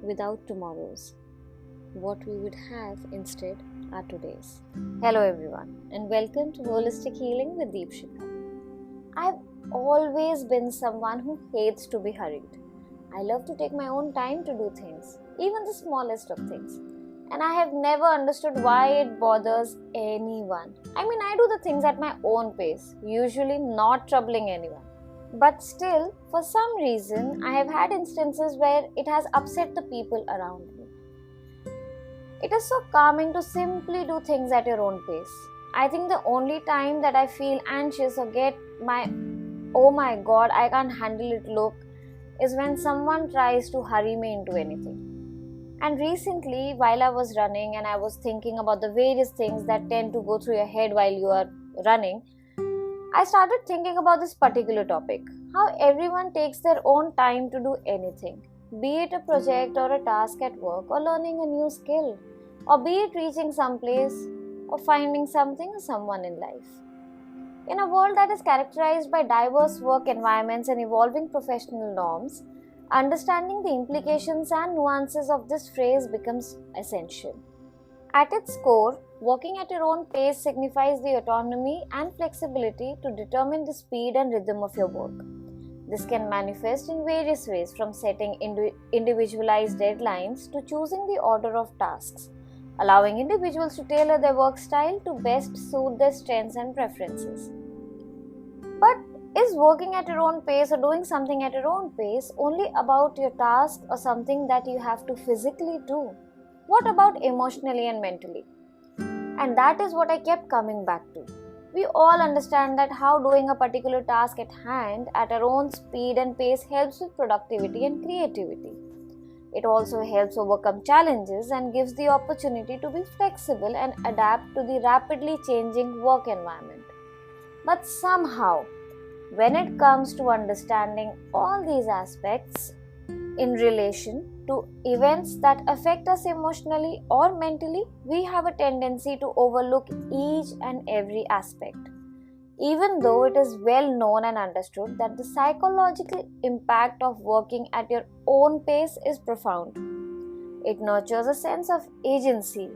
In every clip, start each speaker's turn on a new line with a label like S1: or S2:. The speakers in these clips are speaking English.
S1: without tomorrows. What we would have instead are today's. Hello everyone and welcome to Holistic Healing with Deepshika. I've always been someone who hates to be hurried. I love to take my own time to do things, even the smallest of things. And I have never understood why it bothers anyone. I do the things at my own pace, usually not troubling anyone. But still, for some reason, I have had instances where it has upset the people around me. It is so calming to simply do things at your own pace. I think the only time that I feel anxious or get my "oh my god, I can't handle it" look is when someone tries to hurry me into anything. And recently, while I was running and I was thinking about the various things that tend to go through your head while you are running, I started thinking about this particular topic, how everyone takes their own time to do anything, be it a project or a task at work or learning a new skill, or be it reaching someplace or finding something or someone in life. In a world that is characterized by diverse work environments and evolving professional norms, understanding the implications and nuances of this phrase becomes essential. At its core, working at your own pace signifies the autonomy and flexibility to determine the speed and rhythm of your work. This can manifest in various ways, from setting individualized deadlines to choosing the order of tasks, allowing individuals to tailor their work style to best suit their strengths and preferences. But is working at your own pace or doing something at your own pace only about your task or something that you have to physically do? What about emotionally and mentally? And that is what I kept coming back to. We all understand that how doing a particular task at hand at our own speed and pace helps with productivity and creativity. It also helps overcome challenges and gives the opportunity to be flexible and adapt to the rapidly changing work environment. But somehow, when it comes to understanding all these aspects in relation to events that affect us emotionally or mentally, we have a tendency to overlook each and every aspect, even though it is well known and understood that the psychological impact of working at your own pace is profound. It nurtures a sense of agency,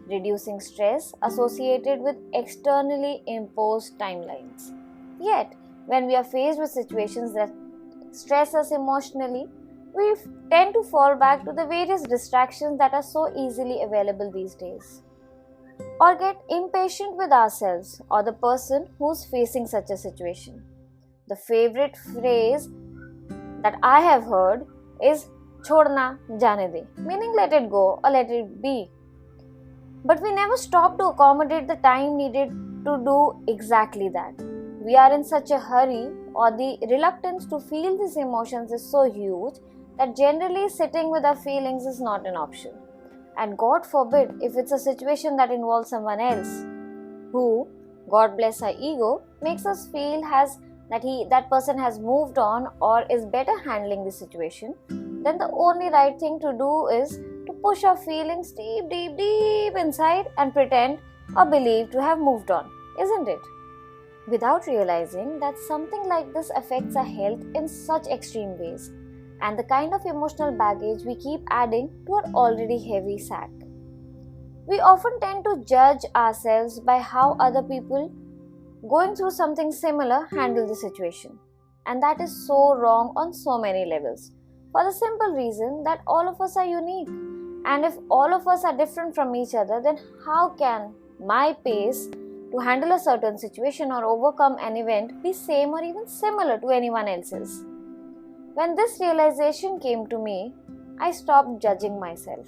S1: reducing stress associated with externally imposed timelines. Yet, when we are faced with situations that stress us emotionally, we tend to fall back to the various distractions that are so easily available these days, or get impatient with ourselves or the person who's facing such a situation. The favorite phrase that I have heard is "Chodna jane de," meaning let it go or let it be. But we never stop to accommodate the time needed to do exactly that. We are in such a hurry, or the reluctance to feel these emotions is so huge that generally sitting with our feelings is not an option. And God forbid if it's a situation that involves someone else who, God bless our ego, makes us feel that person has moved on or is better handling the situation, then the only right thing to do is to push our feelings deep inside and pretend or believe to have moved on, isn't it? Without realizing that something like this affects our health in such extreme ways, and the kind of emotional baggage we keep adding to our already heavy sack. We often tend to judge ourselves by how other people going through something similar handle the situation. And that is so wrong on so many levels, for the simple reason that all of us are unique. And if all of us are different from each other, then how can my pace to handle a certain situation or overcome an event be same or even similar to anyone else's? When this realization came to me, I stopped judging myself.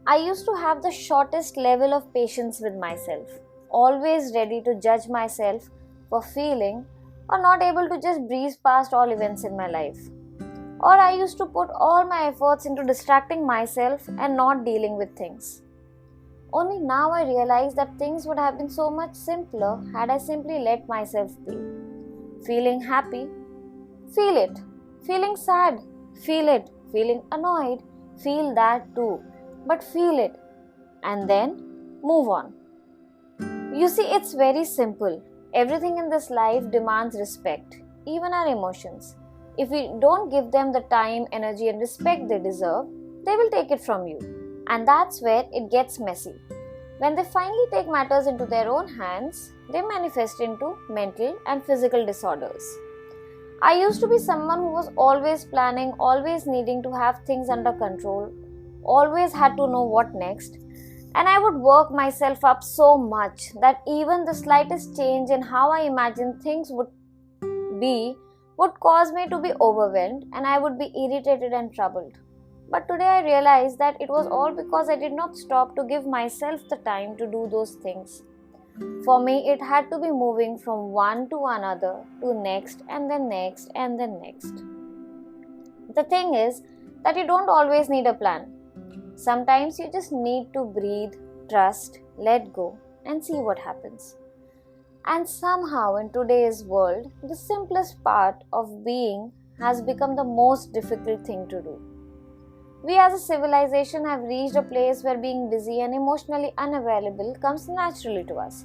S1: I used to have the shortest level of patience with myself, always ready to judge myself for feeling or not able to just breeze past all events in my life. Or I used to put all my efforts into distracting myself and not dealing with things. Only now I realize that things would have been so much simpler had I simply let myself be. Feeling happy, feel it. Feeling sad, feel it. Feeling annoyed, feel that too. But feel it. And then move on. You see, it's very simple. Everything in this life demands respect, even our emotions. If we don't give them the time, energy, and respect they deserve, they will take it from you. And that's where it gets messy. When they finally take matters into their own hands, they manifest into mental and physical disorders. I used to be someone who was always planning, always needing to have things under control, always had to know what next, and I would work myself up so much that even the slightest change in how I imagined things would be would cause me to be overwhelmed and I would be irritated and troubled. But today I realize that it was all because I did not stop to give myself the time to do those things. For me, it had to be moving from one to another to next and then next and then next. The thing is that you don't always need a plan. Sometimes you just need to breathe, trust, let go, and see what happens. And somehow in today's world, the simplest part of being has become the most difficult thing to do. We as a civilization have reached a place where being busy and emotionally unavailable comes naturally to us.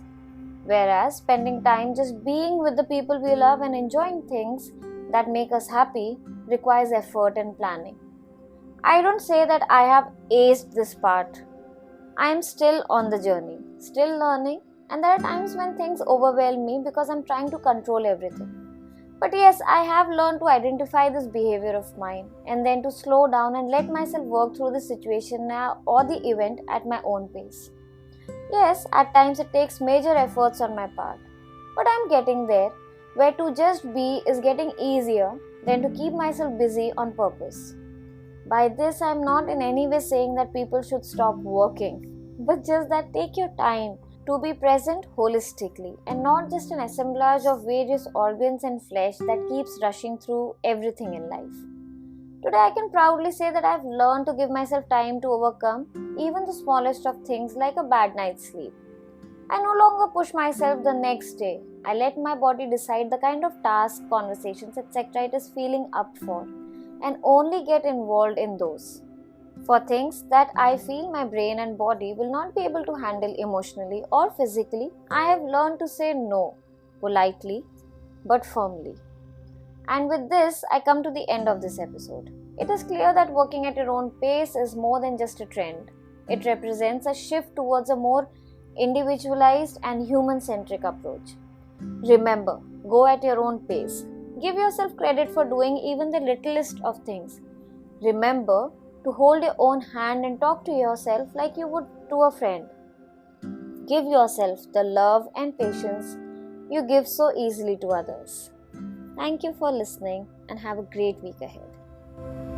S1: Whereas spending time just being with the people we love and enjoying things that make us happy requires effort and planning. I don't say that I have aced this part. I am still on the journey, still learning, and there are times when things overwhelm me because I'm trying to control everything. But yes, I have learned to identify this behavior of mine and then to slow down and let myself work through the situation or the event at my own pace. Yes, at times it takes major efforts on my part, but I'm getting there, where to just be is getting easier than to keep myself busy on purpose. By this, I'm not in any way saying that people should stop working, but just that take your time to be present holistically and not just an assemblage of various organs and flesh that keeps rushing through everything in life. Today I can proudly say that I've learned to give myself time to overcome even the smallest of things like a bad night's sleep. I no longer push myself the next day. I let my body decide the kind of tasks, conversations, etc. it is feeling up for and only get involved in those. For things that I feel my brain and body will not be able to handle emotionally or physically, I have learned to say no, politely but firmly. And with this, I come to the end of this episode. It is clear that working at your own pace is more than just a trend. It represents a shift towards a more individualized and human-centric approach. Remember, go at your own pace. Give yourself credit for doing even the littlest of things. Remember to hold your own hand and talk to yourself like you would to a friend. Give yourself the love and patience you give so easily to others. Thank you for listening and have a great week ahead.